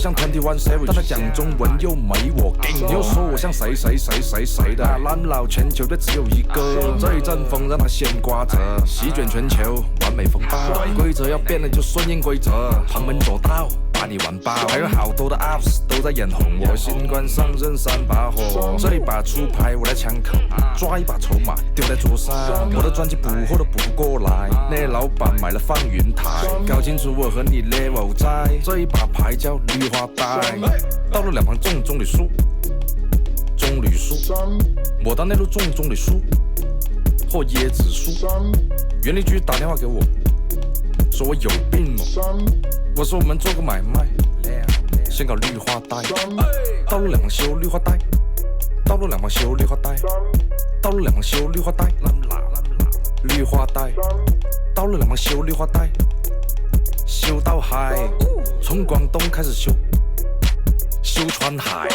像21 Savage， 但他講中文又沒我勁。你又說我像誰的，攔撈全球的只有一個。這一陣風讓他掀掛着，席捲全球，完美風暴。規則要變了就順應規則，旁門左道把你玩爆。還有好多的 ups 都在眼紅我，新官上任3把火，這一把出牌我來槍口，抓一把籌碼丟在桌上。我的專輯補貨都補不過來，那些老闆買了放雲台，搞清楚我和你 level 在，這一把牌叫綠花帶。到了兩旁重棕櫚樹，棕櫚樹，我到那路種棕櫚樹或椰子樹。園林局打電話給我，說我有病哦。我說我們做個買賣，先搞綠化帶，道路兩旁修綠化帶，道路兩旁修綠化帶，道路兩旁修綠化帶，綠化帶，道路兩旁修綠化帶，修到海，從廣東開始修，修川海。